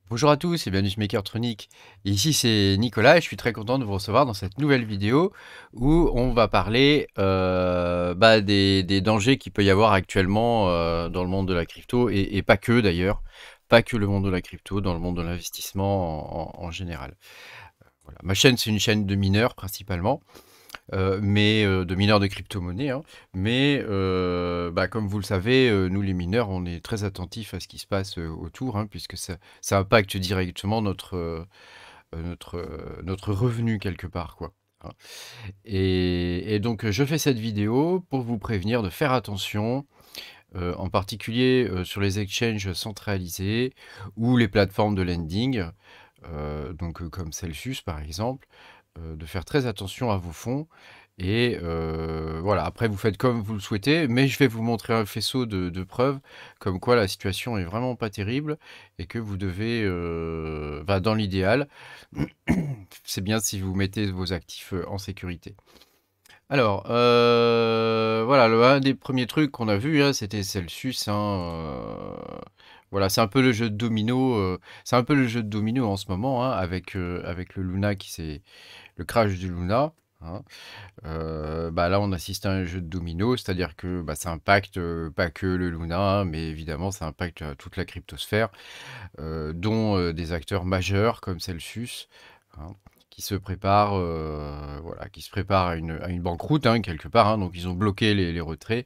Bonjour à tous et bienvenue sur Makertronic. Et ici c'est Nicolas et je suis très content de vous recevoir dans cette nouvelle vidéo où on va parler des dangers qu'il peut y avoir actuellement dans le monde de la crypto et pas que d'ailleurs, pas que le monde de la crypto, dans le monde de l'investissement en général. Voilà. Ma chaîne c'est une chaîne de mineurs principalement. De mineurs de crypto-monnaie, hein. Comme vous le savez, nous les mineurs, on est très attentifs à ce qui se passe autour, hein, puisque ça impacte directement notre revenu quelque part, quoi. Hein. Et donc, je fais cette vidéo pour vous prévenir de faire attention, en particulier sur les exchanges centralisés ou les plateformes de lending, comme Celsius par exemple, de faire très attention à vos fonds. Et voilà, après vous faites comme vous le souhaitez, mais je vais vous montrer un faisceau de preuves comme quoi la situation est vraiment pas terrible et que vous devez, dans l'idéal, c'est bien si vous mettez vos actifs en sécurité. Alors, voilà, un des premiers trucs qu'on a vu, hein, c'était Celsius. Hein, voilà, c'est un peu le jeu de domino. C'est un peu le jeu de domino en ce moment, hein, avec le Luna le crash du Luna. Hein. Là, on assiste à un jeu de domino, c'est-à-dire que ça impacte pas que le Luna, hein, mais évidemment, ça impacte toute la cryptosphère, dont des acteurs majeurs comme Celsius, hein, qui se préparent, qui se préparent à une banqueroute, hein, quelque part. Hein. Donc, ils ont bloqué les retraits,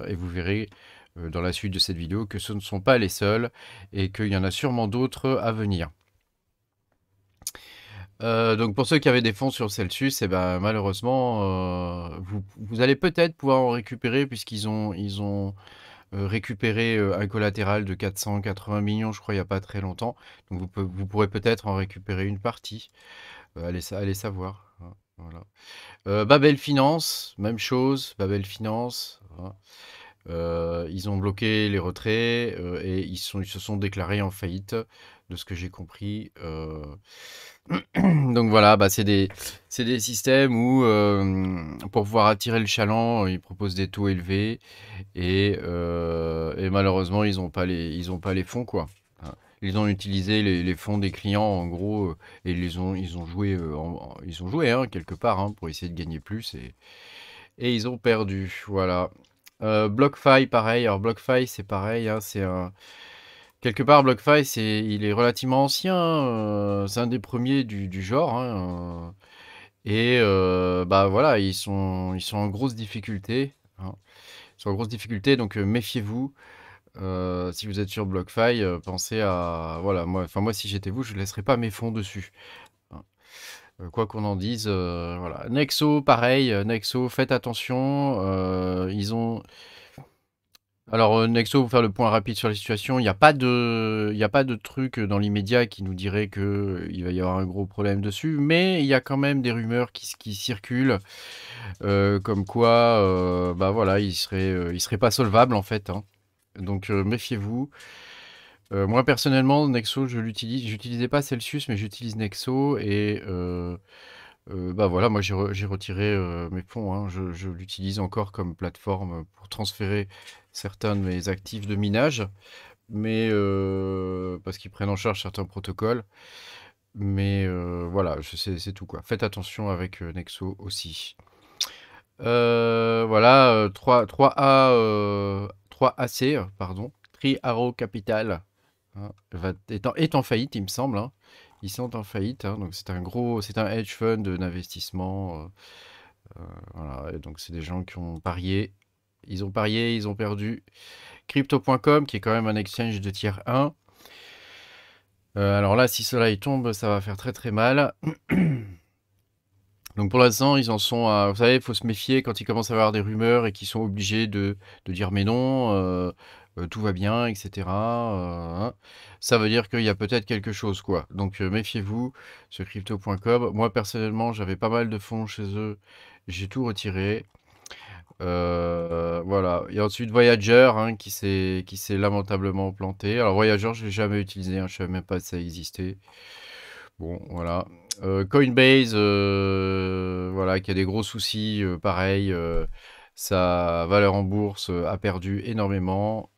et vous verrez dans la suite de cette vidéo que ce ne sont pas les seuls et qu'il y en a sûrement d'autres à venir. Donc pour ceux qui avaient des fonds sur Celsius, malheureusement, vous allez peut-être pouvoir en récupérer puisqu'ils ont récupéré un collatéral de 480 millions, je crois, il n'y a pas très longtemps. Donc vous pourrez peut-être en récupérer une partie. Allez savoir. Hein, voilà. Babel Finance, même chose. Babel Finance. Hein. Ils ont bloqué les retraits et ils se sont déclarés en faillite, de ce que j'ai compris. Donc voilà, c'est des systèmes où, pour pouvoir attirer le chaland, ils proposent des taux élevés et malheureusement, ils ont pas les fonds, quoi. Hein. Ils ont utilisé les fonds des clients, en gros, et ils ont joué, ils ont joué, hein, quelque part, hein, pour essayer de gagner plus et ils ont perdu. Voilà. BlockFi, pareil. Alors BlockFi, c'est pareil, hein, quelque part, BlockFi, il est relativement ancien, hein, c'est un des premiers du genre, hein, voilà, ils sont en grosse difficulté, hein. Ils sont en grosse difficulté, donc méfiez-vous. Si vous êtes sur BlockFi, pensez à... Voilà, moi, si j'étais vous, je ne laisserais pas mes fonds dessus. Hein. Quoi qu'on en dise, voilà. Nexo, pareil, Nexo, faites attention. Ils ont... Alors, Nexo, pour faire le point rapide sur la situation, il y a pas de truc dans l'immédiat qui nous dirait qu'il va y avoir un gros problème dessus, mais il y a quand même des rumeurs qui circulent, comme quoi, voilà, il serait pas solvable en fait. Hein. Donc, méfiez-vous. Moi, personnellement, Nexo, j'utilisais pas Celsius, mais j'utilise Nexo et voilà, moi j'ai retiré mes fonds. Hein. Je l'utilise encore comme plateforme pour transférer certains de mes actifs de minage, mais parce qu'ils prennent en charge certains protocoles. Mais voilà, c'est tout quoi. Faites attention avec Nexo aussi. Voilà, 3AC, pardon, Three Arrow Capital, hein, est en faillite, il me semble. Hein. Ils sont en faillite, hein, donc c'est un hedge fund d'investissement. Voilà, et donc c'est des gens qui ont parié. Ils ont parié, ils ont perdu. Crypto.com, qui est quand même un exchange de tier 1. Alors là, si cela y tombe, ça va faire très très mal. Donc pour l'instant, ils en sont à... Vous savez, il faut se méfier quand ils commencent à avoir des rumeurs et qu'ils sont obligés de dire mais non, tout va bien, etc. Hein. Ça veut dire qu'il y a peut-être quelque chose, quoi. Donc méfiez-vous sur crypto.com. Moi, personnellement, j'avais pas mal de fonds chez eux. J'ai tout retiré. Voilà. Et ensuite, Voyager, hein, qui s'est lamentablement planté. Alors Voyager, je l'ai jamais utilisé, hein, je savais même pas que ça existait. Bon, voilà. Coinbase, voilà, qui a des gros soucis, pareil, sa valeur en bourse a perdu énormément.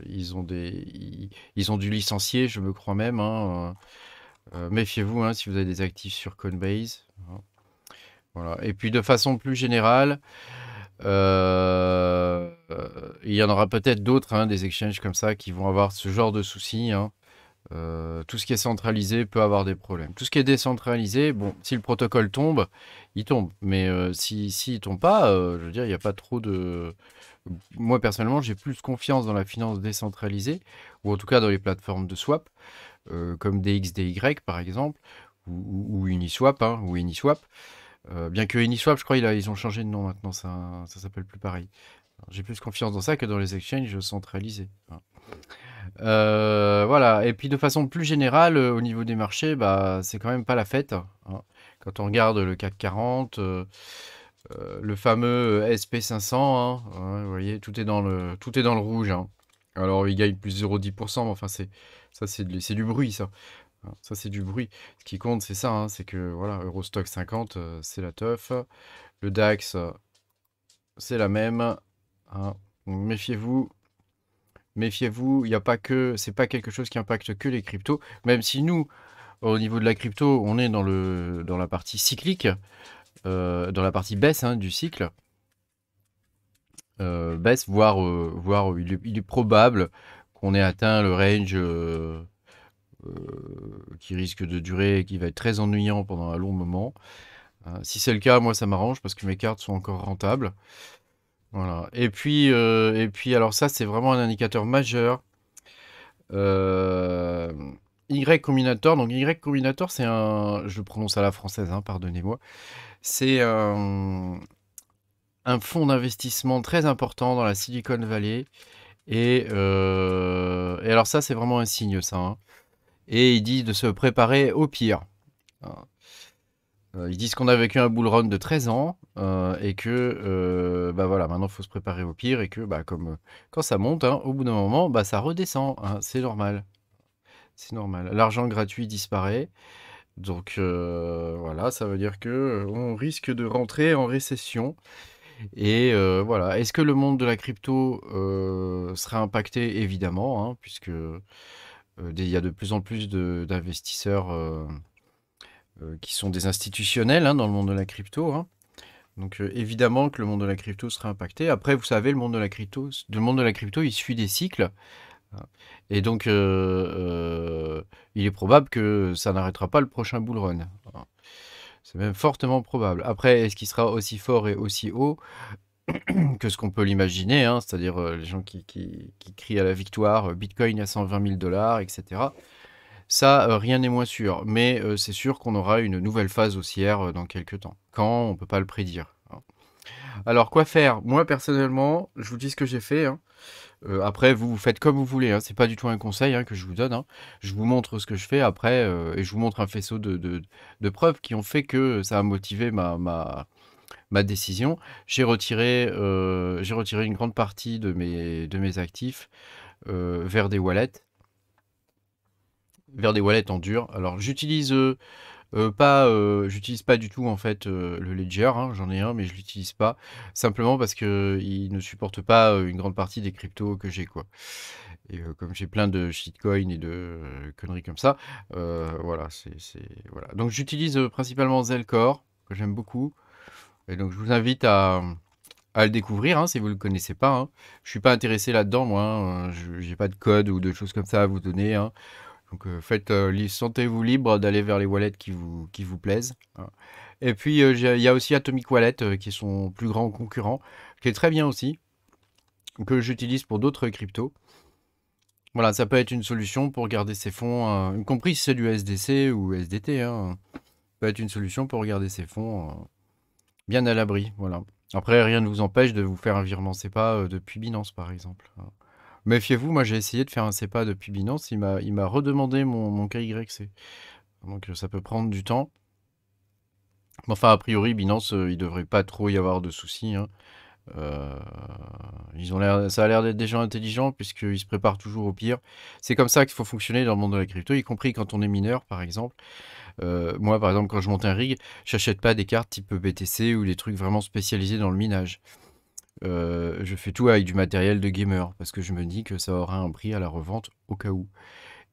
ils ont dû licencier, je me crois même, hein, méfiez-vous, hein, si vous avez des actifs sur Coinbase, hein. Voilà. Et puis de façon plus générale, il y en aura peut-être d'autres, hein, des exchanges comme ça qui vont avoir ce genre de soucis, hein. Tout ce qui est centralisé peut avoir des problèmes. Tout ce qui est décentralisé, bon, si le protocole tombe, il tombe. Mais s'il ne tombe pas, je veux dire, il n'y a pas trop de... Moi, personnellement, j'ai plus confiance dans la finance décentralisée, ou en tout cas dans les plateformes de swap, comme DXDY par exemple, ou Uniswap, hein, ou Uniswap. Bien que Uniswap, je crois, ils ont changé de nom maintenant, ça s'appelle plus pareil. J'ai plus confiance dans ça que dans les exchanges centralisés, hein. Voilà. Et puis de façon plus générale, au niveau des marchés, bah, c'est quand même pas la fête, hein. Quand on regarde le CAC 40, le fameux SP500, hein, ouais, vous voyez, tout est dans le rouge, hein. Alors il gagne plus 0,10%, mais enfin c'est du bruit, ça. Hein, ça c'est du bruit. Ce qui compte, c'est ça, hein, c'est que voilà, Eurostock 50, c'est la teuf. Le DAX, c'est la même, hein. Donc, méfiez-vous. Méfiez-vous, il y a pas que, c'est pas quelque chose qui impacte que les cryptos, même si nous, au niveau de la crypto, on est dans la partie cyclique, dans la partie baisse, hein, du cycle. Baisse, voire il est probable qu'on ait atteint le range qui risque de durer, qui va être très ennuyant pendant un long moment. Si c'est le cas, moi ça m'arrange parce que mes cartes sont encore rentables. Voilà. Et puis alors ça, c'est vraiment un indicateur majeur. Y Combinator. Donc Y Combinator, c'est je le prononce à la française, hein, pardonnez-moi. C'est un fonds d'investissement très important dans la Silicon Valley. Et alors ça, c'est vraiment un signe, ça, hein. Et il dit de se préparer au pire. Ils disent qu'on a vécu un bull run de 13 ans et que bah voilà, maintenant il faut se préparer au pire et que bah, comme quand ça monte, hein, au bout d'un moment, bah, ça redescend, hein, c'est normal. C'est normal. L'argent gratuit disparaît. Donc voilà, ça veut dire que on risque de rentrer en récession. Et voilà. Est-ce que le monde de la crypto sera impacté? Évidemment, hein, puisque il y a de plus en plus d'investisseurs qui sont des institutionnels, hein, dans le monde de la crypto, hein. Donc évidemment que le monde de la crypto sera impacté. Après, vous savez, le monde de la crypto, il suit des cycles. Et donc, il est probable que ça n'arrêtera pas le prochain bull run. C'est même fortement probable. Après, est-ce qu'il sera aussi fort et aussi haut que ce qu'on peut l'imaginer, hein, c'est-à-dire les gens qui crient à la victoire, Bitcoin à 120 000 $, etc. Ça, rien n'est moins sûr. Mais c'est sûr qu'on aura une nouvelle phase haussière dans quelques temps. Quand, on ne peut pas le prédire, hein. Alors, quoi faire? Moi, personnellement, je vous dis ce que j'ai fait, hein. Après, vous faites comme vous voulez, hein. C'est pas du tout un conseil, hein, que je vous donne, hein. Je vous montre ce que je fais après, et je vous montre un faisceau de preuves qui ont fait que ça a motivé ma décision. J'ai retiré une grande partie de mes actifs vers des wallets en dur. Alors, j'utilise j'utilise pas du tout en fait le Ledger, hein, j'en ai un mais je l'utilise pas simplement parce que il ne supporte pas une grande partie des cryptos que j'ai, quoi. Et comme j'ai plein de shitcoins et de conneries comme ça, voilà, voilà. Donc j'utilise principalement Zelcore que j'aime beaucoup et donc je vous invite à le découvrir, hein, si vous le connaissez pas, hein. Je suis pas intéressé là-dedans, moi, hein. J'ai pas de code ou de choses comme ça à vous donner, hein. Donc sentez-vous libre d'aller vers les wallets qui vous plaisent, hein. Et puis il y a aussi Atomic Wallet qui est son plus grand concurrent, qui est très bien aussi, que j'utilise pour d'autres cryptos. Voilà, ça peut être une solution pour garder ses fonds, y compris si c'est du SDC ou SDT, hein. Ça peut être une solution pour garder ses fonds bien à l'abri. Voilà. Après, rien ne vous empêche de vous faire un virement SEPA depuis Binance, par exemple, hein. Méfiez-vous, moi j'ai essayé de faire un SEPA depuis Binance, il m'a redemandé mon KYC. Donc ça peut prendre du temps. Mais enfin, a priori, Binance, il devrait pas trop y avoir de soucis, hein. Ça a l'air d'être des gens intelligents puisqu'ils se préparent toujours au pire. C'est comme ça qu'il faut fonctionner dans le monde de la crypto, y compris quand on est mineur, par exemple. Moi, par exemple, quand je monte un rig, j'achète pas des cartes type BTC ou des trucs vraiment spécialisés dans le minage. je fais tout avec du matériel de gamer parce que je me dis que ça aura un prix à la revente au cas où.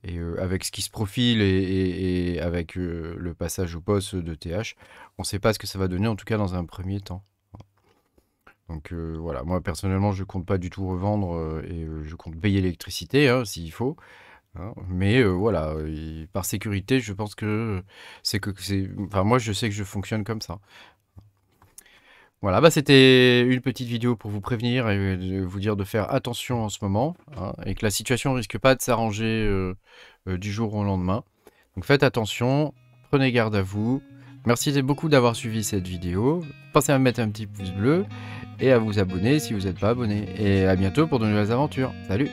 Et avec ce qui se profile et avec le passage au poste de TH, on ne sait pas ce que ça va donner, en tout cas dans un premier temps. Donc voilà, moi personnellement, je compte pas du tout revendre et je compte payer l'électricité hein, s'il faut. Hein. Mais voilà, par sécurité, je pense que c'est. Enfin, moi, je sais que je fonctionne comme ça. Voilà, bah c'était une petite vidéo pour vous prévenir et de vous dire de faire attention en ce moment, hein, et que la situation risque pas de s'arranger du jour au lendemain. Donc faites attention, prenez garde à vous. Merci beaucoup d'avoir suivi cette vidéo. Pensez à mettre un petit pouce bleu et à vous abonner si vous n'êtes pas abonné. Et à bientôt pour de nouvelles aventures. Salut!